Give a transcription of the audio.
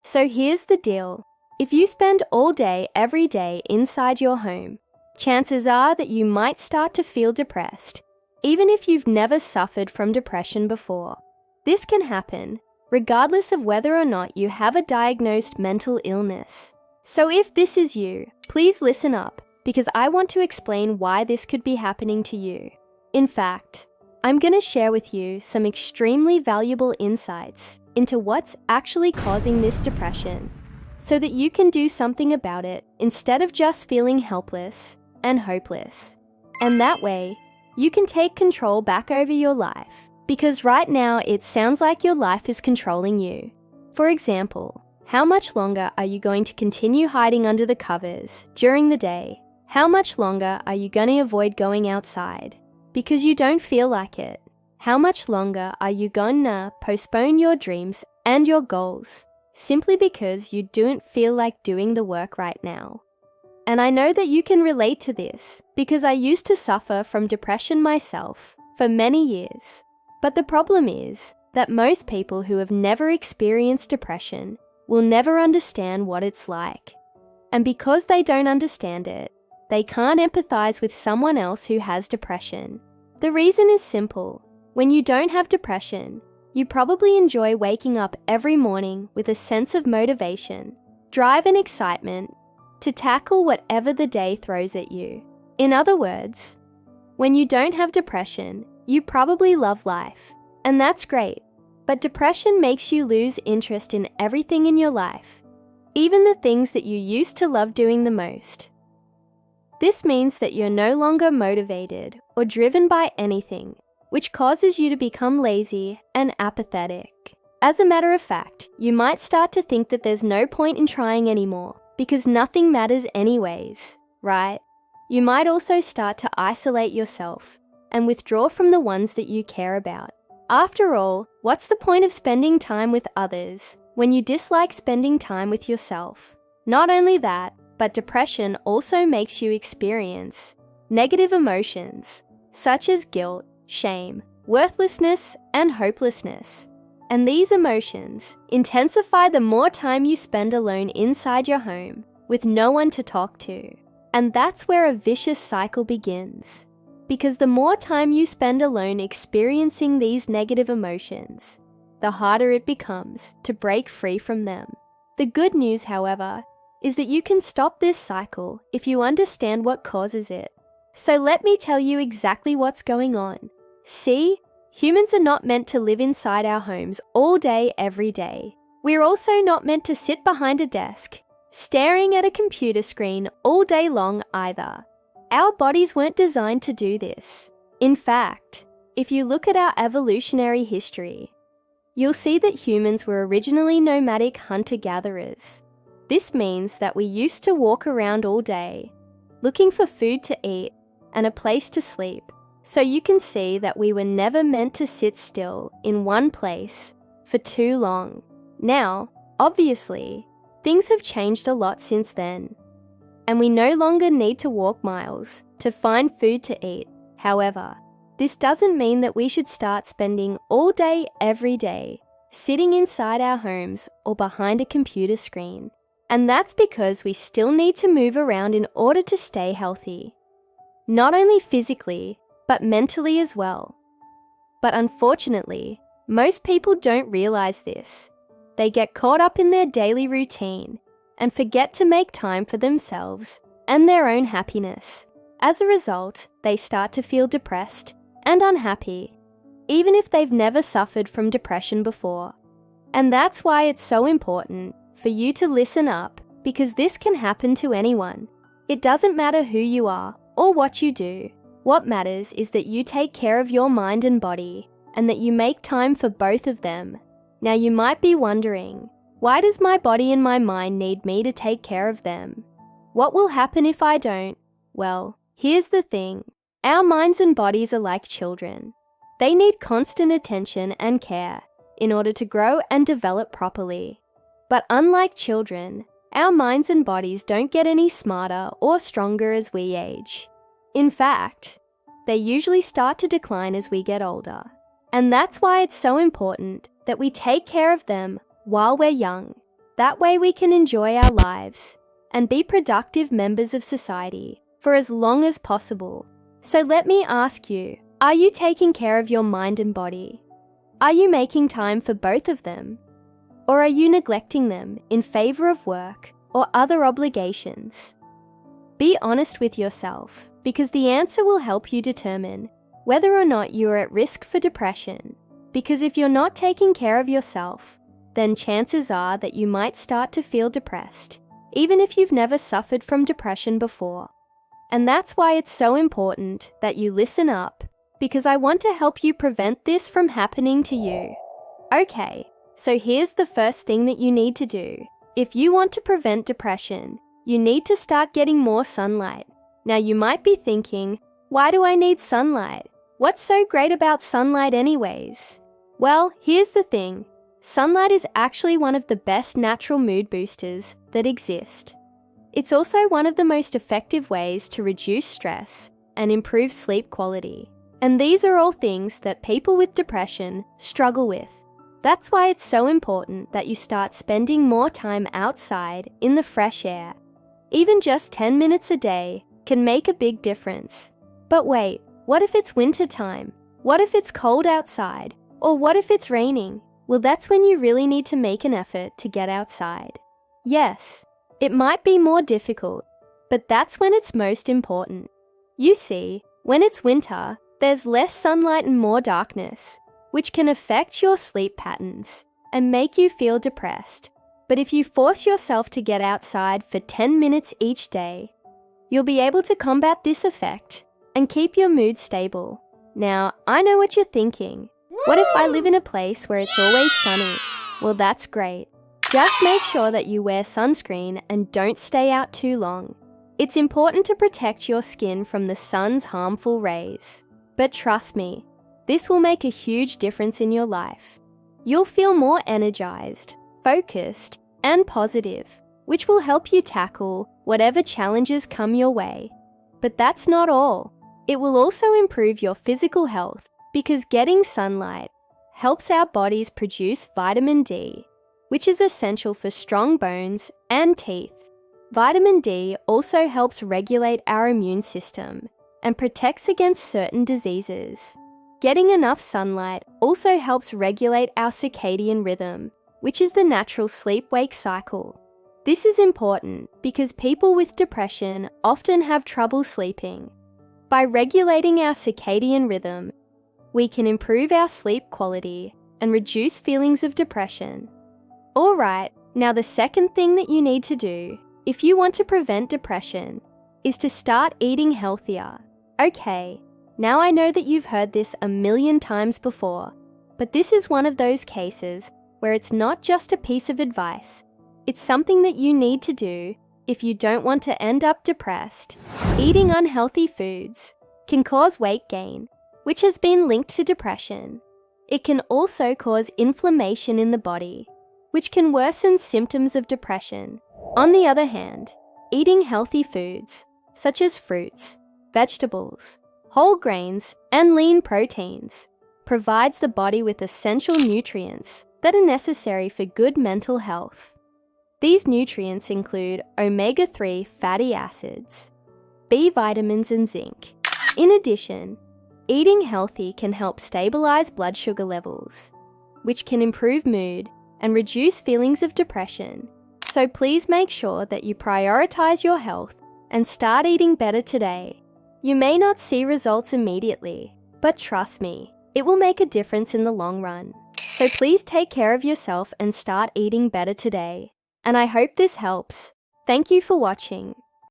So here's the deal. If you spend all day, every day inside your home, chances are that you might start to feel depressed, even if you've never suffered from depression before. This can happen regardless of whether or not you have a diagnosed mental illness. So if this is you, please listen up, because I want to explain why this could be happening to you. In fact, I'm going to share with you some extremely valuable insights into what's actually causing this depression, so that you can do something about it instead of just feeling helpless and hopeless. And that way, you can take control back over your life, because right now it sounds like your life is controlling you. For example, how much longer are you going to continue hiding under the covers during the day? How much longer are you going to avoid going outside because you don't feel like it? How much longer are you gonna postpone your dreams and your goals simply because you don't feel like doing the work right now? And I know that you can relate to this because I used to suffer from depression myself for many years. But the problem is that most people who have never experienced depression will never understand what it's like. And because they don't understand it, they can't empathize with someone else who has depression. The reason is simple. When you don't have depression, you probably enjoy waking up every morning with a sense of motivation, drive and excitement to tackle whatever the day throws at you. In other words, when you don't have depression, you probably love life, and that's great. But depression makes you lose interest in everything in your life, even the things that you used to love doing the most. This means that you're no longer motivated or driven by anything, which causes you to become lazy and apathetic. As a matter of fact, you might start to think that there's no point in trying anymore because nothing matters anyways, right? You might also start to isolate yourself and withdraw from the ones that you care about. After all, what's the point of spending time with others when you dislike spending time with yourself? Not only that, but depression also makes you experience negative emotions such as guilt, shame, worthlessness, and hopelessness. And these emotions intensify the more time you spend alone inside your home with no one to talk to. And that's where a vicious cycle begins. Because the more time you spend alone experiencing these negative emotions, the harder it becomes to break free from them. The good news, however, is that you can stop this cycle if you understand what causes it. So let me tell you exactly what's going on. See, humans are not meant to live inside our homes all day, every day. We're also not meant to sit behind a desk, staring at a computer screen all day long either. Our bodies weren't designed to do this. In fact, if you look at our evolutionary history, you'll see that humans were originally nomadic hunter-gatherers. This means that we used to walk around all day, looking for food to eat and a place to sleep. So you can see that we were never meant to sit still in one place for too long. Now, obviously, things have changed a lot since then, and we no longer need to walk miles to find food to eat. However, this doesn't mean that we should start spending all day, every day, sitting inside our homes or behind a computer screen. And that's because we still need to move around in order to stay healthy. Not only physically, but mentally as well. But unfortunately, most people don't realize this. They get caught up in their daily routine and forget to make time for themselves and their own happiness. As a result, they start to feel depressed and unhappy, even if they've never suffered from depression before. And that's why it's so important for you to listen up, because this can happen to anyone. It doesn't matter who you are or what you do. What matters is that you take care of your mind and body, and that you make time for both of them. Now you might be wondering, why does my body and my mind need me to take care of them? What will happen if I don't? Well, here's the thing. Our minds and bodies are like children. They need constant attention and care in order to grow and develop properly. But unlike children, our minds and bodies don't get any smarter or stronger as we age. In fact, they usually start to decline as we get older. And that's why it's so important that we take care of them while we're young. That way we can enjoy our lives and be productive members of society for as long as possible. So let me ask you, are you taking care of your mind and body? Are you making time for both of them? Or are you neglecting them in favor of work or other obligations? Be honest with yourself, because the answer will help you determine whether or not you are at risk for depression. Because if you're not taking care of yourself, then chances are that you might start to feel depressed, even if you've never suffered from depression before. And that's why it's so important that you listen up, because I want to help you prevent this from happening to you. Okay, so here's the first thing that you need to do. If you want to prevent depression, you need to start getting more sunlight. Now you might be thinking, why do I need sunlight? What's so great about sunlight anyways? Well, here's the thing. Sunlight is actually one of the best natural mood boosters that exist. It's also one of the most effective ways to reduce stress and improve sleep quality. And these are all things that people with depression struggle with. That's why it's so important that you start spending more time outside in the fresh air. Even just 10 minutes a day can make a big difference. But wait, what if it's winter time? What if it's cold outside? Or what if it's raining? Well, that's when you really need to make an effort to get outside. Yes, it might be more difficult, but that's when it's most important. You see, when it's winter, there's less sunlight and more darkness, which can affect your sleep patterns and make you feel depressed. But if you force yourself to get outside for 10 minutes each day, you'll be able to combat this effect and keep your mood stable. Now, I know what you're thinking. What if I live in a place where it's always sunny? Well, that's great. Just make sure that you wear sunscreen and don't stay out too long. It's important to protect your skin from the sun's harmful rays. But trust me, this will make a huge difference in your life. You'll feel more energized, focused, and positive, which will help you tackle whatever challenges come your way. But that's not all. It will also improve your physical health, because getting sunlight helps our bodies produce vitamin D, which is essential for strong bones and teeth. Vitamin D also helps regulate our immune system and protects against certain diseases. Getting enough sunlight also helps regulate our circadian rhythm, which is the natural sleep-wake cycle. This is important because people with depression often have trouble sleeping. By regulating our circadian rhythm, we can improve our sleep quality and reduce feelings of depression. Alright, now the second thing that you need to do if you want to prevent depression is to start eating healthier. Okay, now I know that you've heard this a million times before, but this is one of those cases where it's not just a piece of advice, it's something that you need to do if you don't want to end up depressed. Eating unhealthy foods can cause weight gain, which has been linked to depression. It can also cause inflammation in the body, which can worsen symptoms of depression. On the other hand, eating healthy foods, such as fruits, vegetables, whole grains, and lean proteins, provides the body with essential nutrients that are necessary for good mental health. These nutrients include omega-3 fatty acids, B vitamins, and zinc. In addition, eating healthy can help stabilize blood sugar levels, which can improve mood and reduce feelings of depression. So please make sure that you prioritize your health and start eating better today. You may not see results immediately, but trust me, it will make a difference in the long run. So please take care of yourself and start eating better today. And I hope this helps. Thank you for watching.